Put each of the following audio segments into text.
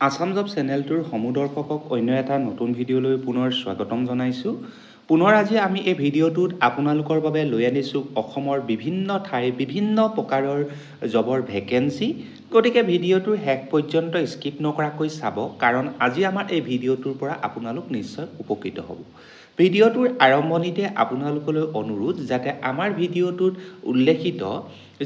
Assam job চেনেলটোৰ সমুদৰ্শকক অন্য এটা নতুন ভিডিঅ'লৈ পুনৰ স্বাগতম জনাইছোঁ। পুনৰ আজি আমি এই ভিডিঅ'টোত আপোনালোকৰ বাবে লৈ আনিছোঁ অসমৰ বিভিন্ন ঠাইৰ বিভিন্ন প্ৰকাৰৰ জবৰ ভেকেঞ্চি। গতিকে ভিডিঅ'টোৰ শেষ পৰ্যন্ত স্কিপ নকৰাকৈ চাব, কাৰণ আজি আমাৰ এই ভিডিঅ'টোৰ পৰা আপোনালোক নিশ্চয় উপকৃত হ'ব। ভিডিঅ'টোৰ আৰম্ভণিতে আপোনালোকলৈ অনুৰোধ যাতে আমাৰ ভিডিঅ'টোত উল্লেখিত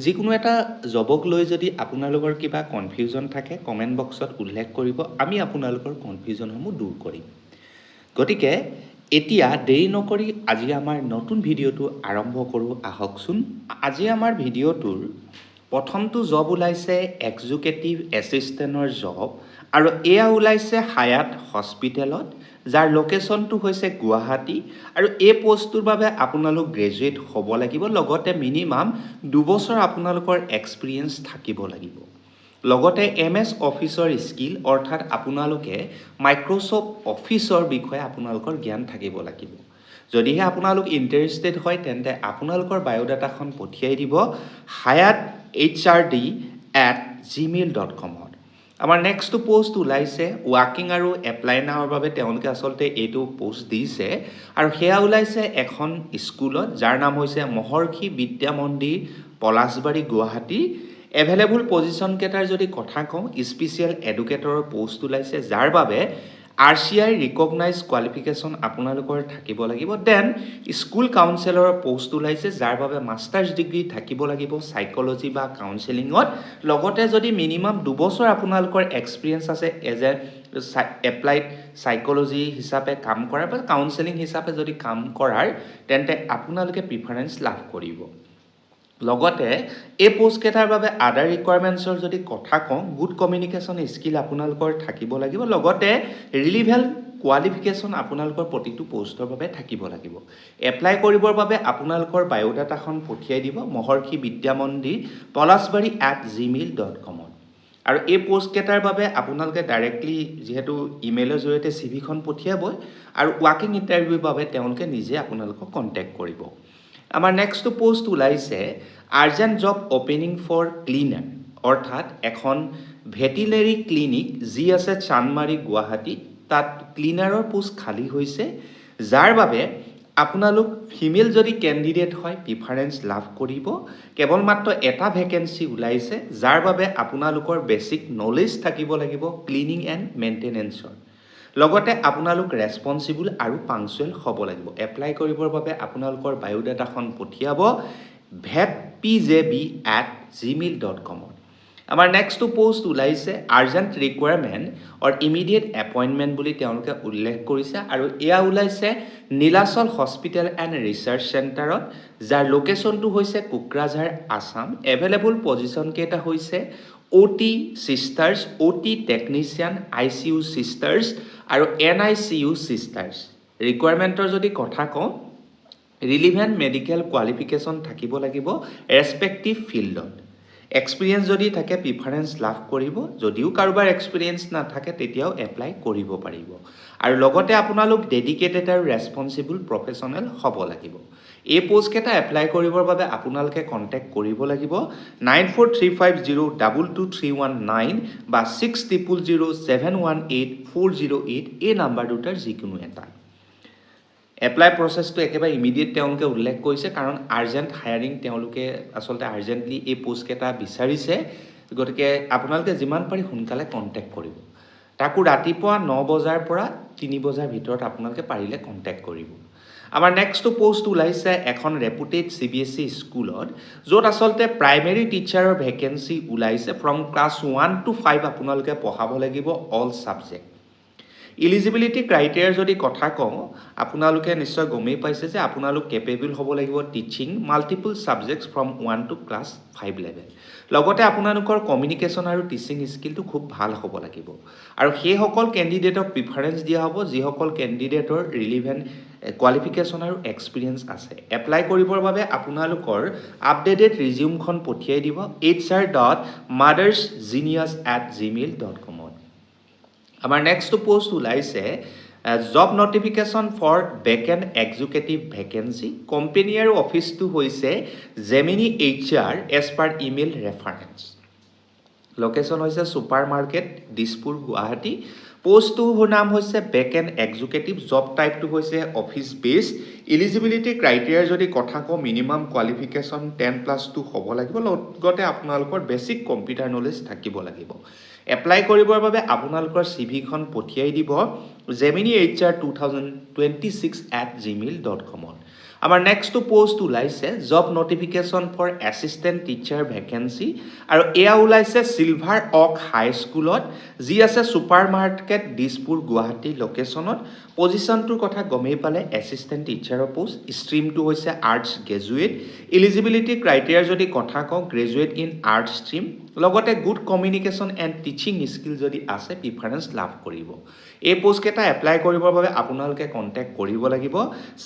যিকোনো এটা জবক লৈ যদি আপোনালোকৰ কিবা কনফিউজন থাকে কমেণ্ট বক্সত উল্লেখ কৰিব, আমি আপোনালোকৰ কনফিউজনসমূহ দূৰ কৰিম। গতিকে এতিয়া দেৰি নকৰি আজি আমাৰ নতুন ভিডিঅ'টো আৰম্ভ কৰোঁ আহকচোন। আজি আমাৰ ভিডিঅ'টোৰ প্ৰথমটো জব ওলাইছে এক্সিকিউটিভ এছিষ্টেণ্টৰ জব, আৰু এয়া ওলাইছে হায়াত হস্পিটেলত, যাৰ লোকেশ্যনটো হৈছে গুৱাহাটী। আৰু এই পষ্টটোৰ বাবে আপোনালোক গ্ৰেজুৱেট হ'ব লাগিব, লগতে মিনিমাম 2 বছৰ আপোনালোকৰ এক্সপিৰিয়েঞ্চ থাকিব লাগিব। লগতে MS অফিচৰ স্কিল, অৰ্থাৎ আপোনালোকে মাইক্ৰ'ছফ্ট অফিচৰ বিষয়ে আপোনালোকৰ জ্ঞান থাকিব লাগিব। যদিহে আপোনালোক ইণ্টাৰেষ্টেড হয় তেন্তে আপোনালোকৰ বায়'ডাটাখন পঠিয়াই দিব hayathrd@gmail.com। আমাৰ নেক্সট পোষ্ট ওলাইছে ৱাকিং আৰু এপ্লাই নাওৰ বাবে তেওঁলোকে আচলতে এইটো পোষ্ট দিছে, আৰু সেয়া ওলাইছে এখন স্কুলত যাৰ নাম হৈছে মহৰ্ষি বিদ্যা মন্দিৰ, পলাশবাৰী, গুৱাহাটী। এভেইলেবল পজিশ্যন কেইটাৰ যদি কথা কওঁ, স্পেচিয়েল এডুকেটৰৰ পোষ্ট ওলাইছে যাৰ বাবে RCI ৰিকগনাইজ কোৱালিফিকেশ্যন আপোনালোকৰ থাকিব লাগিব। দেন স্কুল কাউন্সেলৰৰ পোষ্ট ওলাইছে যাৰ বাবে মাষ্টাৰ্ছ ডিগ্ৰী থাকিব লাগিব চাইক'লজি বা কাউন্সেলিঙত। লগতে যদি মিনিমাম 2 বছৰ আপোনালোকৰ এক্সপিৰিয়েঞ্চ আছে এজ এপ্লাইড চাইক'লজি হিচাপে কাম কৰাৰ বা কাউন্সেলিং হিচাপে যদি কাম কৰাৰ, তেন্তে আপোনালোকে প্ৰিফাৰেঞ্চ লাভ কৰিব। লগতে এই পোষ্টকেইটাৰ বাবে আদাৰ ৰিকুৱাৰমেণ্টছৰ যদি কথা কওঁ, গুড কমিউনিকেশ্যন স্কিল আপোনালোকৰ থাকিব লাগিব। লগতে ৰিলিভেণ্ট কোৱালিফিকেশ্যন আপোনালোকৰ প্ৰতিটো পোষ্টৰ বাবে থাকিব লাগিব। এপ্লাই কৰিবৰ বাবে আপোনালোকৰ বায়'ডাটাখন পঠিয়াই দিব মহৰ্ষি বিদ্যা মন্দিৰ, পলাশবাৰী @gmail.com। আৰু এই পোষ্টকেইটাৰ বাবে আপোনালোকে ডাইৰেক্টলি যিহেতু ইমেইলৰ জৰিয়তে CVখন পঠিয়াবই, আৰু ৱাকিং ইণ্টাৰভিউৰ বাবে তেওঁলোকে নিজে আপোনালোকক কণ্টেক্ট কৰিব। আমাৰ নেক্সট পোষ্ট ওলাইছে urgent job opening for cleaner, অৰ্থাৎ এখন ভেটিনেৰী ক্লিনিক যি আছে চান্দমাৰী, গুৱাহাটী। তাত ক্লিনাৰৰ পোষ্ট খালী হৈছে, যাৰ বাবে আপোনালোক ফিমেল যদি কেণ্ডিডেট হয় প্ৰিফাৰেঞ্চ লাভ কৰিব। কেৱল মাত্ৰ এটা ভেকেঞ্চি ওলাইছে, যাৰ বাবে আপোনালোকৰ বেছিক নলেজ থাকিব লাগিব ক্লিনিং এণ্ড মেইনটেনেঞ্চৰ। লগতে আপোনালোক ৰেছপনচিবল আৰু পাংচুৱেল হ'ব লাগিব। এপ্লাই কৰিবৰ বাবে আপোনালোকৰ বায়'ডাটাখন পঠিয়াব vetpjb@gmail.com। আমাৰ নেক্সট পোষ্ট ওলাইছে আৰ্জেণ্ট ৰিকুৱাৰমেণ্ট অৰ ইমিডিয়েট এপইণ্টমেণ্ট বুলি তেওঁলোকে উল্লেখ কৰিছে, আৰু এয়া ওলাইছে নীলাচল হস্পিটেল এণ্ড ৰিচাৰ্চ চেণ্টাৰত, যাৰ লোকেশ্যনটো হৈছে কোকৰাঝাৰ, আছাম। এভেইলেবল পজিশ্যন কেইটা হৈছে OT sisters, OT technician, ICU sisters আৰু NICU চিষ্টাৰ্ছ। ৰিকুৱাৰমেণ্টৰ যদি কথা কওঁ, ৰিলিভেণ্ট মেডিকেল কোৱালিফিকেশ্যন থাকিব লাগিব ৰেছপেক্টিভ ফিল্ডত। এক্সপিৰিয়েঞ্চ যদি থাকে প্ৰিফাৰেঞ্চ লাভ কৰিব, যদিও কাৰোবাৰ এক্সপিৰিয়েঞ্চ নাথাকে তেতিয়াও এপ্লাই কৰিব পাৰিব। আৰু লগতে আপোনালোক ডেডিকেটেড আৰু ৰেছপনচিবল প্ৰফেশ্যনেল হ'ব লাগিব। এই পোষ্টকেইটা এপ্লাই কৰিবৰ বাবে আপোনালোকে কণ্টেক্ট কৰিব লাগিব 9435022319 বা 6000071840 এই নাম্বাৰ দুটাৰ যিকোনো এটা। এপ্লাই প্ৰচেছটো একেবাৰে ইমিডিয়েট তেওঁলোকে উল্লেখ কৰিছে, কাৰণ আৰ্জেণ্ট হায়াৰিং তেওঁলোকে আচলতে আৰ্জেণ্টলি এই পোষ্টকেইটা বিচাৰিছে। গতিকে আপোনালোকে যিমান পাৰি সোনকালে কণ্টেক্ট কৰিব। তাকো ৰাতিপুৱা 9 বজাৰ পৰা 3 বজাৰ ভিতৰত আপোনালোকে পাৰিলে কণ্টেক্ট কৰিব। আমাৰ নেক্সট পোষ্ট ওলাইছে এখন ৰেপুটেড CBSE স্কুলত, য'ত আচলতে প্ৰাইমেৰী টিচাৰৰ ভেকেঞ্চি ওলাইছে। ফ্ৰম ক্লাছ 1 to 5 আপোনালোকে পঢ়াব লাগিব অল ছাবজেক্ট। ইলিজিবিলিটি ক্ৰাইটেৰিয়াৰ যদি কথা কওঁ, আপোনালোকে নিশ্চয় গমেই পাইছে যে আপোনালোক কেপেবল হ'ব লাগিব teaching multiple subjects from 1 to class 5 level. লগতে আপোনালোকৰ কমিউনিকেশ্যন আৰু টিচিং স্কিলটো খুব ভাল হ'ব লাগিব। আৰু সেইসকল কেণ্ডিডেটক প্ৰিফাৰেঞ্চ দিয়া হ'ব যিসকল কেণ্ডিডেটৰ ৰিলিভেণ্ট কোৱালিফিকেশ্যন আৰু এক্সপিৰিয়েঞ্চ আছে। এপ্লাই কৰিবৰ বাবে আপোনালোকৰ আপডেটেড ৰিজিউমখন পঠিয়াই দিব hr.mothersgenius@gmail.com। আমাৰ নেক্সট পোষ্ট ওলাইছে job notification for backend executive vacancy. Company আৰু অফিচটো হৈছে Gemini HR as per email reference. Location হৈছে ছুপাৰ মাৰ্কেট দিছপুৰ গুৱাহাটী পোষ্টটোৰ নাম হৈছে বেক এণ্ড এক্সিকিউটিভ জব টাইপটো হৈছে অফিচ বেছ ইলিজিবিলিটি ক্ৰাইটেৰিয়াৰ যদি কথা কওঁ মিনিমাম কোৱালিফিকেশ্যন 10+2 হ'ব লাগিব লগতে আপোনালোকৰ বেছিক কম্পিউটাৰ নলেজ থাকিব লাগিব এপ্লাই কৰিবৰ বাবে আপোনালোকৰ চিভিখন পঠিয়াই দিব geminihr2026@gmail.com আমাৰ নেক্সটটো পোষ্ট ওলাইছে job notification for assistant teacher vacancy আৰু এয়া ওলাইছে চিলভাৰ ওক হাই স্কুলত যি আছে ছুপাৰ মাৰ্কেট দিছপুৰ গুৱাহাটী লোকেশ্যনত পজিশ্যনটোৰ কথা গমেই পালে এছিষ্টেণ্ট টিচাৰৰ পোষ্ট ষ্ট্ৰীমটো হৈছে আৰ্টছ গ্ৰেজুৱেট ইলিজিবিলিটি ক্ৰাইটেৰিয়াৰ যদি কথা কওঁ গ্ৰেজুৱেট ইন আৰ্টছ ষ্ট্ৰীম লগতে good communication and teaching skill যদি আছে প্ৰিফাৰেঞ্চ লাভ কৰিব এই পোষ্টকেইটা এপ্লাই কৰিবৰ বাবে আপোনালোকে কণ্টেক্ট কৰিব লাগিব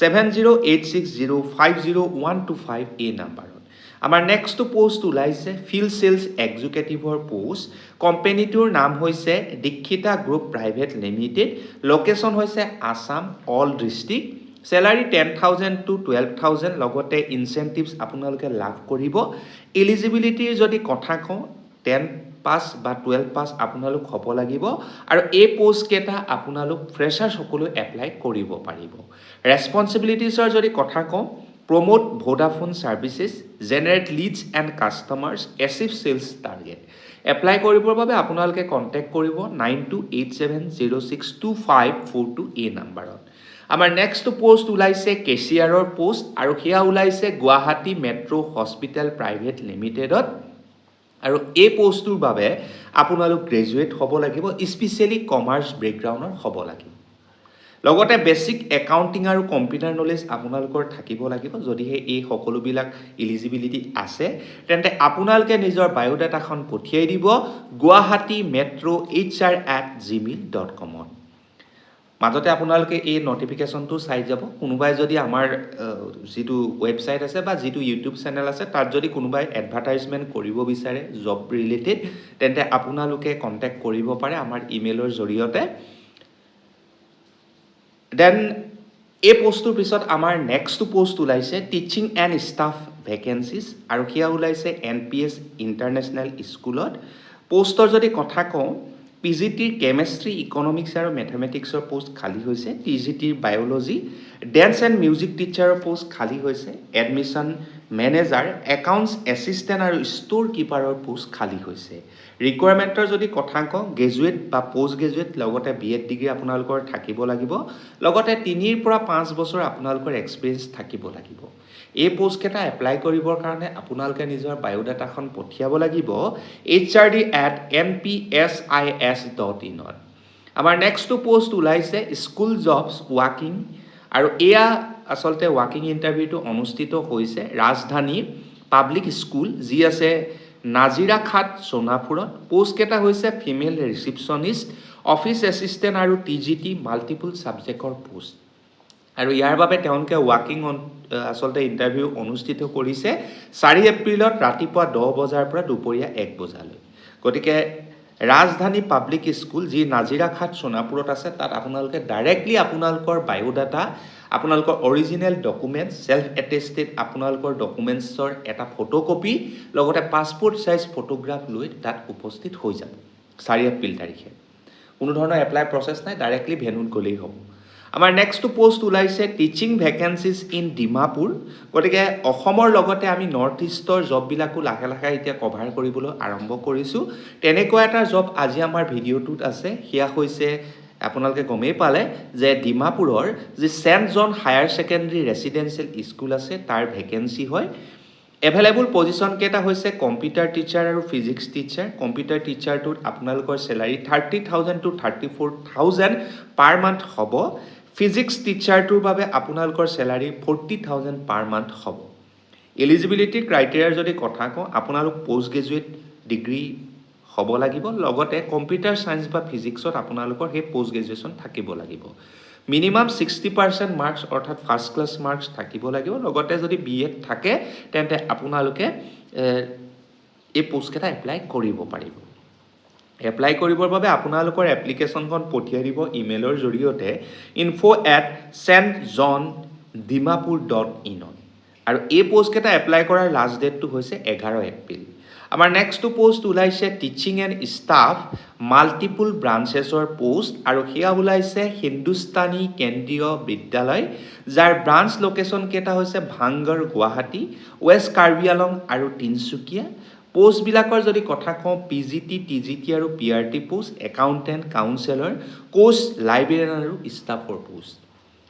7086050125 এই নাম্বাৰত আমাৰ নেক্সটটো পোষ্ট ওলাইছে ফিল্ড চেলছ এক্সিকিউটিভৰ পোষ্ট কোম্পানীটোৰ নাম হৈছে Dikshita group private limited location হৈছে Assam all district salary 10,000 to 12,000 লগতে ইনচেন্টিভছ আপোনালোকে লাভ কৰিব এলিজিবিলিটিৰ যদি কথা কওঁ 10 পাছ বা 12 পাছ আপোনালোক হ'ব লাগিব আৰু এই পোষ্টকেইটা আপোনালোক ফ্ৰেছাৰ সকলো এপ্লাই কৰিব পাৰিব ৰেছপন্সিবিলিটিছৰ যদি কথা কওঁ promote Vodafone services generate leads and customers achieve sales target apply কৰিবৰ বাবে আপোনালোকে কণ্টেক্ট কৰিব 9287062542 এই নাম্বাৰত আমাৰ নেক্সট পোষ্ট ওলাইছে কেচিয়াৰৰ পোষ্ট আৰু সেয়া ওলাইছে গুৱাহাটী মেট্ৰ' হস্পিটেল প্ৰাইভেট লিমিটেডত আৰু এই পোষ্টটোৰ বাবে আপোনালোক গ্ৰেজুৱেট হ'ব লাগিব স্পেচিয়েলি কমাৰ্চ বেকগ্ৰাউণ্ডৰ হ'ব লাগিব লগতে বেছিক একাউণ্টিং আৰু কম্পিউটাৰ নলেজ আপোনালোকৰ থাকিব লাগিব যদিহে এই সকলোবিলাক ইলিজিবিলিটি আছে তেন্তে আপোনালোকে নিজৰ বায়োডাটাখন পঠিয়াই দিব গুৱাহাটী মেট্ৰ' hr@gmail.com মাজতে আপোনালোকে এই নটিফিকেশ্যনটো চাই যাব কোনোবাই যদি আমাৰ যিটো ৱেবছাইট আছে বা যিটো ইউটিউব চেনেল আছে তাত যদি কোনোবাই এডভাৰটাইজমেণ্ট কৰিব বিচাৰে জব ৰিলেটেড তেন্তে আপোনালোকে কণ্টেক্ট কৰিব পাৰে আমাৰ ইমেইলৰ জৰিয়তে দেন এই পোষ্টটোৰ পিছত আমাৰ নেক্সটটো পোষ্ট ওলাইছে টিচিং এণ্ড ষ্টাফ ভেকেঞ্চিজ আৰু সেয়া ওলাইছে NPS ইণ্টাৰনেশ্যনেল স্কুলত পোষ্টৰ যদি কথা কওঁ PGTৰ কেমেষ্ট্ৰি ইকনমিক্স আৰু মেথমেটিক্সৰ পোষ্ট খালী হৈছে TGTৰ বায়'লজি ডেন্স এণ্ড মিউজিক টিচাৰৰ পোষ্ট খালী হৈছে এডমিশ্যন মেনেজাৰ একাউণ্টছ এছিষ্টেণ্ট আৰু ষ্ট'ৰ কিপাৰৰ পোষ্ট খালী হৈছে ৰিকুৱাৰমেণ্টৰ যদি কথা কওঁ গ্ৰেজুৱেট বা পোষ্ট গ্ৰেজুৱেট লগতে BEd ডিগ্ৰী আপোনালোকৰ থাকিব লাগিব লগতে 3 পৰা 5 বছৰ আপোনালোকৰ এক্সপিৰিয়েঞ্চ থাকিব লাগিব এই পোষ্টকেইটা এপ্লাই কৰিবৰ কাৰণে আপোনালোকে নিজৰ বায়োডাটাখন পঠিয়াব লাগিব hrd@npsis.in আমাৰ নেক্সটটো পোষ্ট ওলাইছে স্কুল জবছ ৱাকিং আৰু এয়া আচলতে ৱাকিং ইণ্টাৰভিউটো অনুষ্ঠিত হৈছে ৰাজধানী পাব্লিক স্কুল যি আছে নাজিৰা খাট সোণাপুৰত পোষ্টকেইটা হৈছে ফিমেল ৰিচিপশ্যনিষ্ট অফিচ এছিষ্টেণ্ট আৰু TGT মাল্টিপল ছাবজেক্টৰ পোষ্ট আৰু ইয়াৰ বাবে তেওঁলোকে ৱাকিং আচলতে ইণ্টাৰভিউ অনুষ্ঠিত কৰিছে 4 এপ্ৰিলত ৰাতিপুৱা 10 বজাৰ পৰা দুপৰীয়া 1 বজালৈ গতিকে ৰাজধানী পাব্লিক স্কুল যি নাজিৰা খাট সোণাপুৰত আছে তাত আপোনালোকে ডাইৰেক্টলি আপোনালোকৰ বায়োডাটা আপোনালোকৰ অৰিজিনেল ডকুমেণ্টছ সেল্ফ এটেষ্টেড আপোনালোকৰ ডকুমেণ্টছৰ এটা ফটোকপি লগতে পাছপোৰ্ট সাইজ ফটোগ্ৰাফ লৈ তাত উপস্থিত হৈ যাব 4 এপ্ৰিল তাৰিখে কোনো ধৰণৰ এপ্লাই প্ৰচেছ নাই ডাইৰেক্টলি ভেনুত গ'লেই হ'ব আমাৰ নেক্সটটো পোষ্ট ওলাইছে টিচিং ভেকেঞ্চিজ ইন ডিমাপুৰ গতিকে অসমৰ লগতে আমি নৰ্থ ইষ্টৰ জববিলাকো লাহে লাহে এতিয়া কভাৰ কৰিবলৈ আৰম্ভ কৰিছোঁ তেনেকুৱা এটা জব আজি আমাৰ ভিডিঅ'টোত আছে সেয়া হৈছে আপোনালোকে গমেই পালে যে ডিমাপুৰৰ যি সেণ্ট জন হায়াৰ ছেকেণ্ডাৰী ৰেচিডেন্সিয়েল স্কুল আছে তাৰ ভেকেঞ্চি হয় এভেইলেবল পজিশ্যন কেইটা হৈছে কম্পিউটাৰ টিচাৰ আৰু ফিজিক্স টিচাৰ কম্পিউটাৰ টিচাৰটোত আপোনালোকৰ চেলাৰী 30,000 to 34,000 পাৰ মান্থ হ'ব ফিজিক্স টিচাৰটোৰ বাবে আপোনালোকৰ চেলাৰী 40,000 পাৰ মান্থ হ'ব এলিজিবিলিটি ক্ৰাইটেৰিয়াৰ যদি কথা কওঁ আপোনালোক পোষ্ট গ্ৰেজুৱেট ডিগ্ৰী হ'ব লাগিব লগতে কম্পিউটাৰ সায়েন্স বা ফিজিক্সত আপোনালোকৰ সেই পোষ্ট গ্ৰেজুৱেশ্যন থাকিব লাগিব মিনিমাম 60% মাৰ্কছ অৰ্থাৎ ফাৰ্ষ্ট ক্লাছ মাৰ্কছ থাকিব লাগিব লগতে যদি BEd থাকে তেন্তে আপোনালোকে এই পোষ্টকেইটা এপ্লাই কৰিব পাৰিব এপ্লাই কৰিবৰ বাবে আপোনালোকৰ এপ্লিকেশ্যনখন পঠিয়াই দিব ইমেইলৰ জৰিয়তে info@stjohndimapur.in আৰু এই পোষ্টকেইটা এপ্লাই কৰাৰ লাষ্ট ডেটটো হৈছে 11 এপ্ৰিল আমাৰ নেক্সটটো পোষ্ট ওলাইছে টিচিং এণ্ড ষ্টাফ মাল্টিপুল ব্ৰাঞ্চেছৰ পোষ্ট আৰু সেয়া ওলাইছে হিন্দুস্তানী কেন্দ্ৰীয় বিদ্যালয় যাৰ ব্ৰাঞ্চ লোকেশ্যন কেইটা হৈছে ভাংগৰ গুৱাহাটী ৱেষ্ট কাৰ্বি আলং আৰু তিনচুকীয়া পোষ্টবিলাকৰ যদি কথা কওঁ পিজিটি টিজিটি আৰু PRT post accountant counsellor coach librarian আৰু ষ্টাফৰ পোষ্ট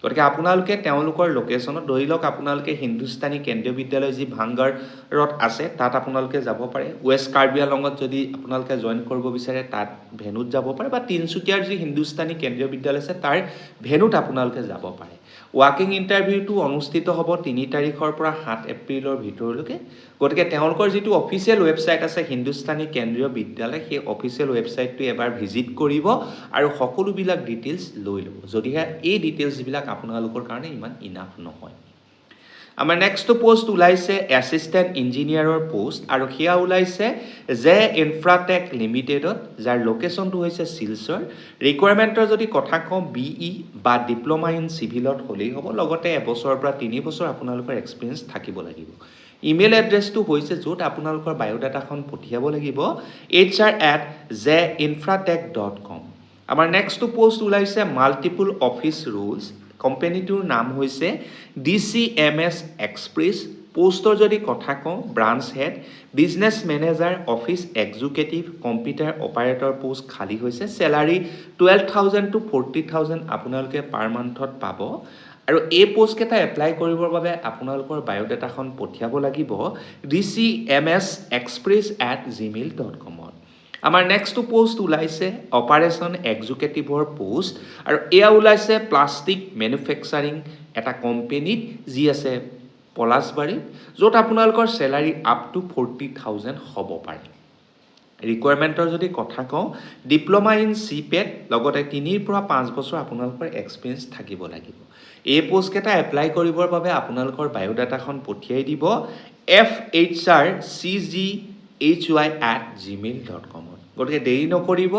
গতিকে আপোনালোকে তেওঁলোকৰ লোকেশ্যনত ধৰি লওক আপোনালোকে হিন্দুস্তানী কেন্দ্ৰীয় বিদ্যালয় যি ভাংগাৰত আছে তাত আপোনালোকে যাব পাৰে ৱেষ্ট কাৰ্বি আলঙত যদি আপোনালোকে জইন কৰিব বিচাৰে তাত ভেনুত যাব পাৰে বা তিনচুকীয়াৰ যি হিন্দুস্তানী কেন্দ্ৰীয় বিদ্যালয় আছে তাৰ ভেনুত আপোনালোকে যাব পাৰে ৱাকিং ইণ্টাৰভিউটো অনুষ্ঠিত হ'ব ৩ তাৰিখৰ পৰা ৭ এপ্ৰিলৰ ভিতৰলৈকে গতিকে তেওঁলোকৰ যিটো অফিচিয়েল ৱেবছাইট আছে হিন্দুস্তানী কেন্দ্ৰীয় বিদ্যালয় সেই অফিচিয়েল ৱেবছাইটটো এবাৰ ভিজিট কৰিব আৰু সকলোবিলাক ডিটেইলছ লৈ ল'ব যদিহে এই ডিটেইলছবিলাক আপোনালোকৰ কাৰণে ইমান ইনাফ নহয় আমাৰ নেক্সটটো পোষ্ট ওলাইছে এছিষ্টেণ্ট ইঞ্জিনিয়াৰৰ পোষ্ট আৰু সেয়া ওলাইছে জে ইনফ্ৰাটেক লিমিটেডত যাৰ লোকেশ্যনটো হৈছে শিলচৰ ৰিকুৱাৰমেণ্টৰ যদি কথা কওঁ বিই বা ডিপ্ল'মা ইন চিভিলত হ'লেই হ'ব লগতে এবছৰৰ পৰা 3 বছৰ আপোনালোকৰ এক্সপিৰিয়েঞ্চ থাকিব লাগিব ইমেইল এড্ৰেছটো হৈছে য'ত আপোনালোকৰ বায়'ডাটাখন পঠিয়াব লাগিব hr@jeinfratech.com আমাৰ নেক্সটটো পোষ্ট ওলাইছে মাল্টিপুল অফিচ ৰুলছ কোম্পানীটোৰ নাম হৈছে DCMS এক্সপ্ৰেছ পোষ্টৰ যদি কথা কওঁ branch head business manager office executive computer operator post খালী হৈছে চেলাৰী 12,000 to 40,000 আপোনালোকে পাৰ মান্থত পাব আৰু এই পোষ্ট কেইটা এপ্লাই কৰিবৰ বাবে আপোনালোকৰ বায়'ডাটাখন পঠিয়াব লাগিব dcmsexpress@gmail.com আমাৰ নেক্সটটো পোষ্ট ওলাইছে অপাৰেশ্যন এক্সিকিউটিভৰ পোষ্ট আৰু এয়া ওলাইছে প্লাষ্টিক মেনুফেকচাৰিং এটা কোম্পানীত যি আছে পলাশবাৰী য'ত আপোনালোকৰ চেলাৰী আপ টু 40,000 হ'ব পাৰে ৰিকুৱাৰমেণ্টৰ যদি কথা কওঁ ডিপ্ল'মা ইন চিপেট লগতে 3 পৰা 5 বছৰ আপোনালোকৰ এক্সপিৰিয়েঞ্চ থাকিব লাগিব এই পোষ্টকেইটা এপ্লাই কৰিবৰ বাবে আপোনালোকৰ বায়'ডাটাখন পঠিয়াই দিব FHRCGHY@gmail.com গতিকে দেৰি নকৰিব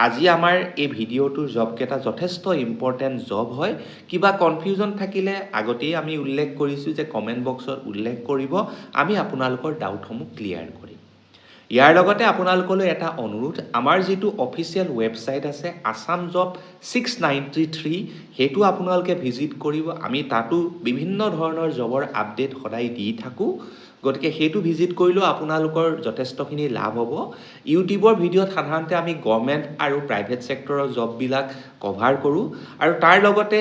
আজি আমাৰ এই ভিডিঅ'টোৰ জবকেইটা যথেষ্ট ইম্পৰ্টেণ্ট জব হয় কিবা কনফিউজন থাকিলে আগতেই আমি উল্লেখ কৰিছোঁ যে কমেণ্ট বক্সত উল্লেখ কৰিব আমি আপোনালোকৰ ডাউটসমূহ ক্লিয়াৰ কৰিম ইয়াৰ লগতে আপোনালোকলৈ এটা অনুৰোধ আমাৰ যিটো অফিচিয়েল ৱেবছাইট আছে আসাম জব 693 সেইটো আপোনালোকে ভিজিট কৰিব আমি তাতো বিভিন্ন ধৰণৰ জবৰ আপডেট সদায় দি থাকোঁ গতিকে সেইটো ভিজিট কৰিলেও আপোনালোকৰ যথেষ্টখিনি লাভ হ'ব ইউটিউবৰ ভিডিঅ'ত সাধাৰণতে আমি গভৰ্ণমেণ্ট আৰু প্ৰাইভেট ছেক্টৰৰ জববিলাক কভাৰ কৰোঁ আৰু তাৰ লগতে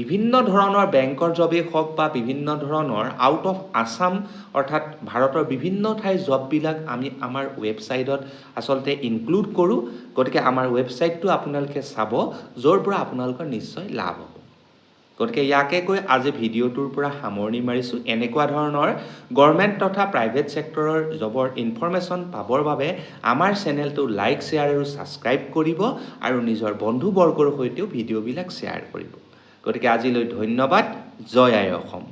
বিভিন্ন ধৰণৰ বেংকৰ জবেই হওক বা বিভিন্ন ধৰণৰ আউট অফ আসাম অৰ্থাৎ ভাৰতৰ বিভিন্ন ঠাইৰ জববিলাক আমি আমাৰ ৱেবছাইটত আচলতে ইনক্লুড কৰোঁ গতিকে আমাৰ ৱেবছাইটটো আপোনালোকে চাব য'ৰ পৰা আপোনালোকৰ নিশ্চয় লাভ হ'ব গতিকে ইয়াকে কৈ আজি ভিডিঅ'টোৰ পৰা সামৰণি মাৰিছোঁ এনেকুৱা ধৰণৰ গভৰ্ণমেণ্ট তথা প্ৰাইভেট ছেক্টৰৰ জবৰ ইনফৰমেশ্যন পাবৰ বাবে আমাৰ চেনেলটো লাইক শ্বেয়াৰ আৰু ছাবস্ক্ৰাইব কৰিব আৰু নিজৰ বন্ধুবৰ্গৰ সৈতেও ভিডিঅ'বিলাক শ্বেয়াৰ কৰিব গতিকে আজিলৈ ধন্যবাদ জয় আই অসম